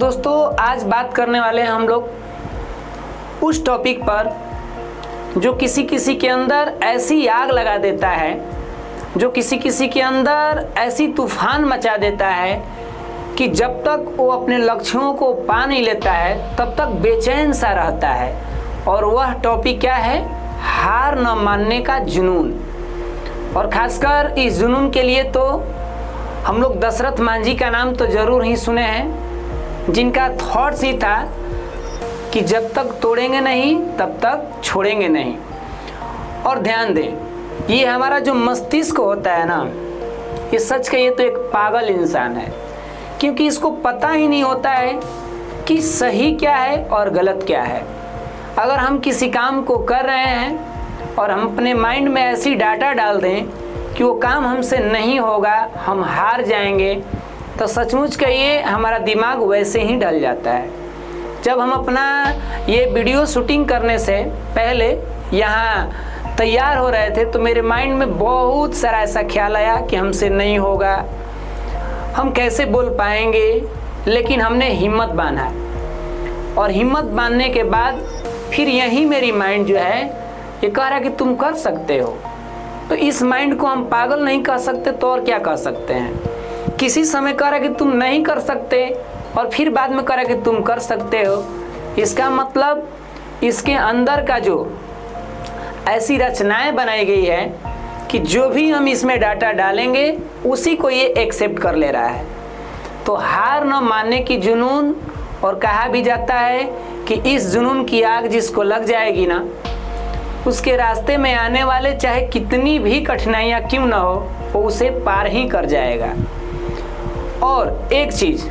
दोस्तों आज बात करने वाले हैं हम लोग उस टॉपिक पर जो किसी किसी के अंदर ऐसी आग लगा देता है, जो किसी किसी के अंदर ऐसी तूफान मचा देता है कि जब तक वो अपने लक्ष्यों को पा नहीं लेता है तब तक बेचैन सा रहता है। और वह टॉपिक क्या है? हार न मानने का जुनून। और खासकर इस जुनून के लिए तो हम लोग दशरथ मांझी का नाम तो ज़रूर ही सुने हैं, जिनका थॉट्स ही था कि जब तक तोड़ेंगे नहीं तब तक छोड़ेंगे नहीं। और ध्यान दें, ये हमारा जो मस्तिष्क होता है ना, ये सच कहिए तो एक पागल इंसान है, क्योंकि इसको पता ही नहीं होता है कि सही क्या है और गलत क्या है। अगर हम किसी काम को कर रहे हैं और हम अपने माइंड में ऐसी डाटा डाल दें कि वो काम हमसे नहीं होगा, हम हार जाएंगे, तो सचमुच कहिए हमारा दिमाग वैसे ही डल जाता है। जब हम अपना ये वीडियो शूटिंग करने से पहले यहाँ तैयार हो रहे थे तो मेरे माइंड में बहुत सारा ऐसा ख्याल आया कि हमसे नहीं होगा, हम कैसे बोल पाएंगे। लेकिन हमने हिम्मत बांधा और हिम्मत बांधने के बाद फिर यही मेरी माइंड जो है ये कह रहा है कि तुम कर सकते हो। तो इस माइंड को हम पागल नहीं कह सकते तो और क्या कह सकते हैं? किसी समय कह रहा है कि तुम नहीं कर सकते और फिर बाद में कह रहा है कि तुम कर सकते हो। इसका मतलब इसके अंदर का जो ऐसी रचनाएं बनाई गई है कि जो भी हम इसमें डाटा डालेंगे उसी को ये एक्सेप्ट कर ले रहा है। तो हार न मानने की जुनून, और कहा भी जाता है कि इस जुनून की आग जिसको लग जाएगी ना, उसके रास्ते में आने वाले चाहे कितनी भी कठिनाइयाँ क्यों ना हो, वो उसे पार ही कर जाएगा। और एक चीज़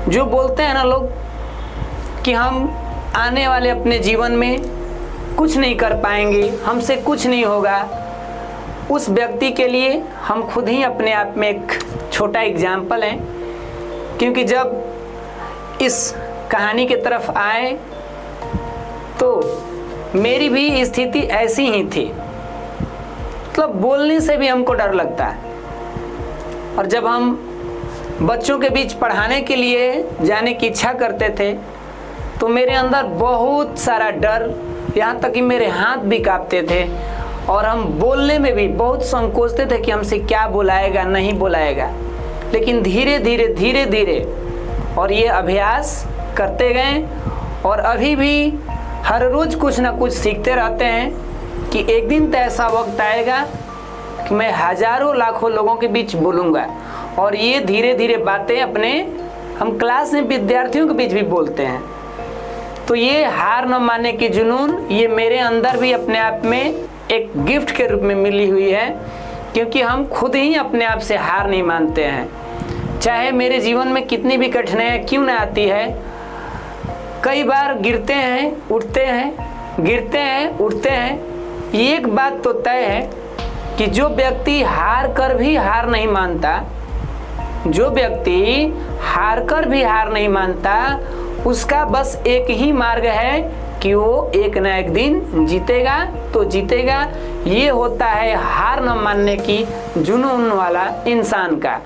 जो बोलते हैं ना लोग कि हम आने वाले अपने जीवन में कुछ नहीं कर पाएंगे, हमसे कुछ नहीं होगा, उस व्यक्ति के लिए हम खुद ही अपने आप में एक छोटा एग्जाम्पल हैं। क्योंकि जब इस कहानी की तरफ आए तो मेरी भी स्थिति ऐसी ही थी, मतलब बोलने से भी हमको डर लगता है। और जब हम बच्चों के बीच पढ़ाने के लिए जाने की इच्छा करते थे तो मेरे अंदर बहुत सारा डर, यहाँ तक कि मेरे हाथ भी कांपते थे और हम बोलने में भी बहुत संकोचते थे कि हमसे क्या बुलाएगा नहीं बुलाएगा। लेकिन धीरे धीरे और ये अभ्यास करते गए और अभी भी हर रोज़ कुछ ना कुछ सीखते रहते हैं कि एक दिन तो ऐसा वक्त आएगा कि मैं हज़ारों लाखों लोगों के बीच बोलूँगा। और ये धीरे धीरे बातें अपने हम क्लास में विद्यार्थियों के बीच भी बोलते हैं। तो ये हार न मानने की जुनून ये मेरे अंदर भी अपने आप में एक गिफ्ट के रूप में मिली हुई है, क्योंकि हम खुद ही अपने आप से हार नहीं मानते हैं। चाहे मेरे जीवन में कितनी भी कठिनाइयाँ क्यों ना आती है, कई बार गिरते हैं उठते हैं, गिरते हैं उठते हैं। एक बात तो तय है कि जो व्यक्ति हार कर भी हार नहीं मानता, जो व्यक्ति हार कर भी हार नहीं मानता, उसका बस एक ही मार्ग है कि वो एक ना एक दिन जीतेगा तो जीतेगा। ये होता है हार न मानने की जुनून वाला इंसान का।